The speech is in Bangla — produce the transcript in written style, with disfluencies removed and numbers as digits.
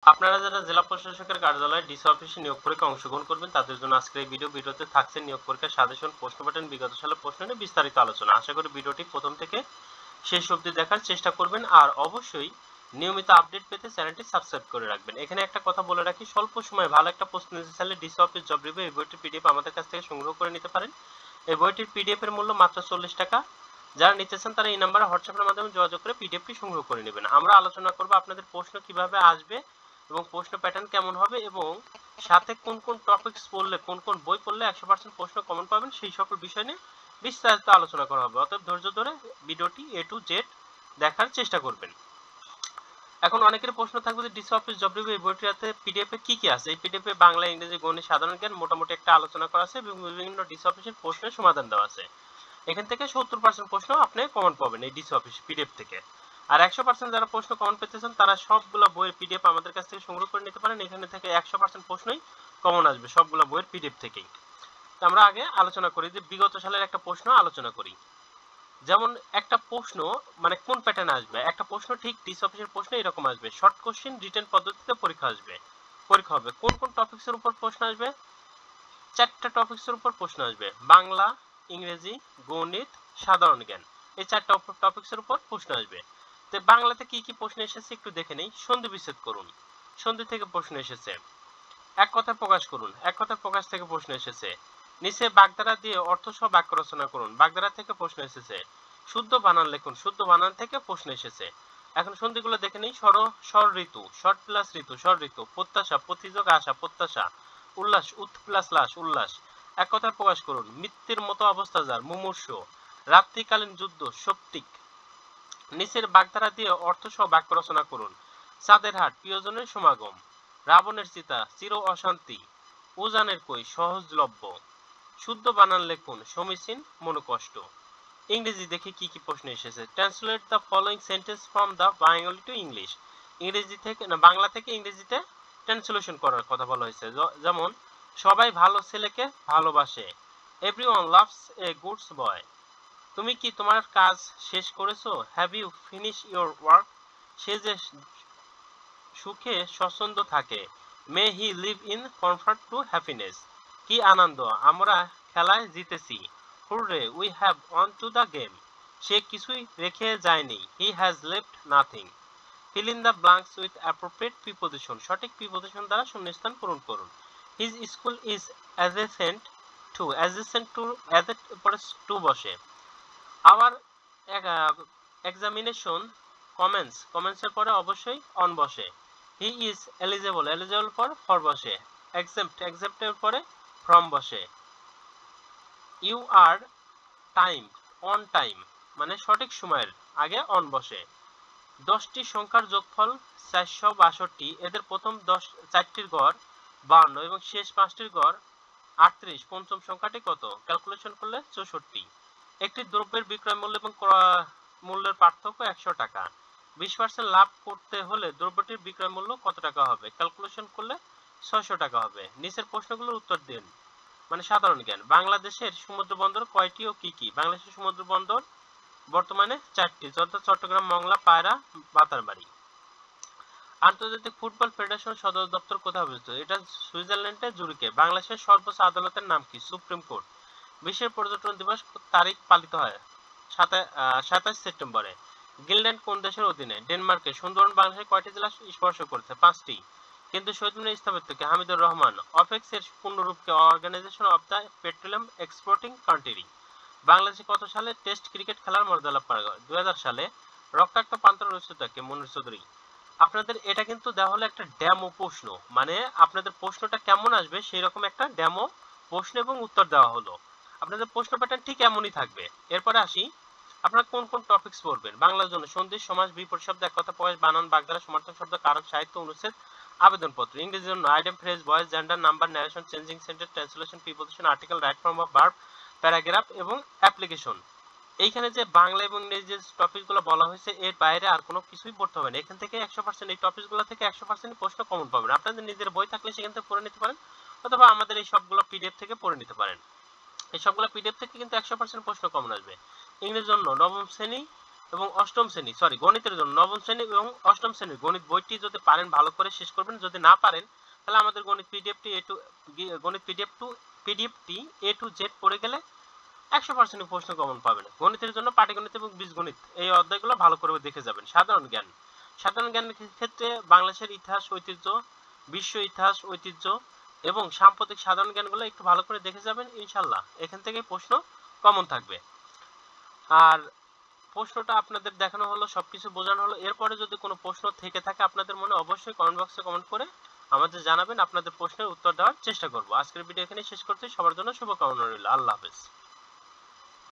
আপনারা যারা জেলা প্রশাসকের কার্যালয়ে ডিসি অফিসে নিয়োগ পরীক্ষায় অংশগ্রহণ করবেন তাদের জন্য আজকের এই ভিডিওতে থাকছে নিয়োগ পরীক্ষার সাজেশন, প্রশ্ন প্যাটার্ন, বিগত সালের প্রশ্ন নিয়ে বিস্তারিত আলোচনা। আশা করি ভিডিওটি প্রথম থেকে শেষ অবধি দেখার চেষ্টা করবেন আর অবশ্যই নিয়মিত আপডেট পেতে চ্যানেলটি সাবস্ক্রাইব করে রাখবেন। এখানে একটা কথা বলে রাখি, স্বল্প সময়ে ভালো একটা প্রশ্ন নিতে চাইলে ডিসি অফিস জব রিভিউ এই বইটির পিডিএফ আমাদের কাছ থেকে সংগ্রহ করে নিতে পারেন। এই বইটির পিডিএফ এর মূল্য মাত্র 40 টাকা। যারা নিতে চান তারা এই নাম্বারে হোয়াটসঅ্যাপের মাধ্যমে যোগাযোগ করে পিডিএফটি সংগ্রহ করে নেবেন। আমরা আলোচনা করব আপনাদের প্রশ্ন কিভাবে আসবে এবং প্রশ্ন প্যাটার্ন কেমন হবে এবং সাথে কোন কোন টপিকস পড়লে কোন কোন বই পড়লে 100% প্রশ্ন কমন পাবেন সেই সকল বিষয় নিয়ে বিস্তারিত আলোচনা করা হবে। অতএব ধৈর্য ধরে ভিডিওটি এ টু জেড দেখার চেষ্টা করবেন। এখন অনেকের প্রশ্ন থাকবে যে ডিসি অফিস জব রিভিউ এই বইটিতে পিডিএফ এ কি কি আছে। এই পিডিএফ এ বাংলা, ইংরেজি, গণিত, সাধারণ জ্ঞান মোটামুটি একটা আলোচনা করা আছে এবং বিভিন্ন ডিসি অফিসের প্রশ্নের সমাধান দেওয়া আছে। এখান থেকে 70% প্রশ্ন আপনি কমন পাবেন এই ডিসি অফিস পিডিএফ থেকে। আর 100% যারা প্রশ্ন কমন পেতে চান তারা সবগুলো বইয়ের পিডিএফ আমাদের কাছ থেকে সংগ্রহ করে নিতে পারেন। এখানে থেকে 100% প্রশ্নই কমন আসবে সবগুলো বইয়ের পিডিএফ থেকেই। তো আমরা আগে আলোচনা করি যে বিগত সালের একটা প্রশ্ন আলোচনা করি। যেমন একটা প্রশ্ন মানে কোন প্যাটার্নে আসবে, একটা প্রশ্ন ঠিক ডিসি অফিসের প্রশ্ন এরকম আসবে, শর্ট কোশ্চেন রিটেন পদ্ধতিতে পরীক্ষা হবে। কোন কোন টপিকসের উপর প্রশ্ন আসবে? 4টা টপিকসের উপর প্রশ্ন আসবে, বাংলা, ইংরেজি, গণিত, সাধারণ জ্ঞান। এই 4টা টপিকসের উপর প্রশ্ন আসবে। তো বাংলাতে কি কি প্রশ্ন এসেছে একটু দেখে নেই। সন্ধি বিচ্ছেদ করুন, সন্ধি থেকে প্রশ্ন এসেছে। এক কথায় প্রকাশ করুন, এক কথায় প্রকাশ থেকে প্রশ্ন এসেছে। নিচে বাগধারা দিয়ে অর্থসহ বাক্য রচনা করুন, বাগধারা থেকে প্রশ্ন এসেছে। শুদ্ধ বানান লিখুন, শুদ্ধ বানান থেকে প্রশ্ন এসেছে। এখন সন্ধিগুলো দেখে নেই। স্বর ঋতু, শর্ট প্লাস ঋতু, স্বর ঋতু। প্রত্যাশা, প্রতিযোগ, আশা, প্রত্যাশা। উল্লাস, উৎ প্লাস লাস, উল্লাস। এক কথায় প্রকাশ করুন, মৃত্যুর মতো অবস্থা যার, মুমূর্ষ। রাত্রিকালীন যুদ্ধ, সৌপ্তিক। নিচের বাগধারা দিয়ে অর্থসহ বাক্য রচনা করুন। চাঁদের হাট, প্রিয়জনের সমাগম। রাবণের চিতা, চির অশান্তি। উজানের কই, সহজলভ্য। শুদ্ধ বানান লিখুন, সমীচীন, মনোকষ্ট। ইংরেজি দেখি কি কি প্রশ্ন এসেছে। Translate the following sentence from the Bengali to English. ইংরেজি থেকে না বাংলা থেকে ইংরেজিতে ট্রান্সলেশন করার কথা বলা হয়েছে। যেমন সবাই ভালো ছেলেকে ভালোবাসে। Everyone loves a goods boy. তুমি কি তোমার কাজ শেষ করেছো? Have you finish your work? সে যে সুখে স্বচ্ছন্দ থাকে। May he live in comfort to happiness. কি আনন্দ, আমরা খেলায় জিতেছি। Hurray, we have won to the game. সে কিছুই রেখে যায়নি। He has left nothing. Fill in the blanks with appropriate preposition. সঠিক প্রিপোজিশন দ্বারা শূন্যস্থান পূরণ করুন। His school is adjacent two, adjacent two অ্যাডেট পরে টু বসে। আওয়ার এক্সামিনেশন কমেন্স, কমেন্সের পরে অবশ্যই অন বসে। হি ইজ এলিজেবল, এলিজেবল পর ফর বসে। এক্সেপ্ট, এক্সেপ্টের পরে ফ্রম বসে। You are time, on time মানে সঠিক সময়ের আগে অন বসে। 10টি সংখ্যার যোগফল 462। এদের প্রথম 4টির গড় 52 এবং শেষ 5টির গড় 38। পঞ্চম সংখ্যাটি কত? ক্যালকুলেশন করলে 64। একটি দ্রব্যের বিক্রয় মূল্য এবং ক্রয় মূল্যের পার্থক্য 100 টাকা। 20% লাভ করতে হলে দ্রব্যটির বিক্রয় মূল্য কত টাকা হবে? ক্যালকুলেশন করলে 600 টাকা হবে। নিচের প্রশ্নগুলোর উত্তর দিন। মানে সাধারণ জ্ঞান। বাংলাদেশের সমুদ্র বন্দর কয়টি ও কি কি? বাংলাদেশের সমুদ্র বন্দর বর্তমানে 4টি, যথা চট্টগ্রাম, মংলা, পায়রা, বাতারবাড়ি। আন্তর্জাতিক ফুটবল ফেডারেশন সদর দপ্তর কোথায় অবস্থিত? এটা সুইজারল্যান্ডে, জুরিকে। বাংলাদেশের সর্বোচ্চ আদালতের নাম কি? Supreme court. বিশ্বের পর্যটন দিবস তারিখ পালিত হয় 27 সেপ্টেম্বরে। গ্রিনল্যান্ড কোন দেশের অধীনে? ডেনমার্কের। সুন্দরবন বাংলাদেশের কয়টি জেলা স্পর্শ করেছে? 5টি। কিন্তু শহীদ মিনার স্থাপত্য কে? হামিদুর রহমান। অপেক্স এর পূর্ণরূপ কে? Organisation of the petroleum exporting country. বাংলাদেশে কত সালে টেস্ট ক্রিকেট খেলার মর্যাদা লাভ করা হয়? 2000 সালে। রক্তাক্ত প্রান্তর রচিত কে? মনির চৌধুরী। আপনাদের এটা কিন্তু দেওয়া হলো একটা ডেমো প্রশ্ন, মানে আপনাদের প্রশ্নটা কেমন আসবে সেই রকম একটা ডেমো প্রশ্ন এবং উত্তর দেওয়া হলো। আপনাদের প্রশ্ন প্যাটার্ন ঠিক এমনই থাকবে। এরপরে আসি, আপনারা কোন কোন টপিকস পড়বেন। বাংলার জন্য সন্ধি, সমাস, বিপরীত শব্দ, এক কথা প্রকাশ, বানান, বাগধারা, সমার্থক শব্দ, কারক, সাহিত্য, অনুচ্ছেদ, আবেদনপত্র। ইংরেজির জন্য item, phrase, voice, gender, number, narration, changing sentence, translation, preposition, article, right form of verb, paragraph এবং অ্যাপ্লিকেশন। এইখানে যে বাংলা এবং ইংরেজি যে টপিকগুলো বলা হয়েছে এর বাইরে আর কোনো কিছুই পড়তে হবে না। এখান থেকে 100% এই টপিকগুলো থেকে 100% প্রশ্ন কমন পাবেন। আপনাদের নিজের বই থাকলে সেখান থেকে পড়ে নিতে পারেন অথবা আমাদের এই সবগুলো পিডিএফ থেকে পড়ে নিতে পারেন। এই সবগুলো পিডিএফ থেকে কিন্তু 100% প্রশ্ন কমন আসবে। ইংরেজির জন্য নবম শ্রেণী এবং অষ্টম শ্রেণী গণিতের জন্য নবম শ্রেণী এবং অষ্টম শ্রেণীর গণিত বইটি যদি পারেন ভালো করে শেষ করবেন, যদি না পারেন তাহলে আমাদের গণিত পিডিএফটি এ টু জেড পড়ে গেলে 100% প্রশ্ন কমন পাবেন। গণিতের জন্য পাটিগণিত এবং বীজগণিত এই অধ্যায়গুলো ভালো করে দেখে যাবেন। সাধারণ জ্ঞানের ক্ষেত্রে বাংলাদেশের ইতিহাস ঐতিহ্য, বিশ্ব ইতিহাস ঐতিহ্য এবং সাম্প্রতিক সাধারণ জ্ঞানগুলো একটু ভালো করে দেখে যাবেন, ইনশাল্লাহ এখান থেকে প্রশ্ন কমন থাকবে। আর প্রশ্নটা আপনাদের দেখানো হলো, সবকিছু বোঝানো হলো। এরপরে যদি কোনো প্রশ্ন থেকে থাকে আপনাদের মনে, অবশ্যই কমেন্ট বক্সে কমেন্ট করে আমাদের জানাবেন, আপনাদের প্রশ্নের উত্তর দেওয়ার চেষ্টা করব। আজকের ভিডিও এখানে শেষ করছি। সবার জন্য শুভকামনা রইল। আল্লাহ হাফেজ।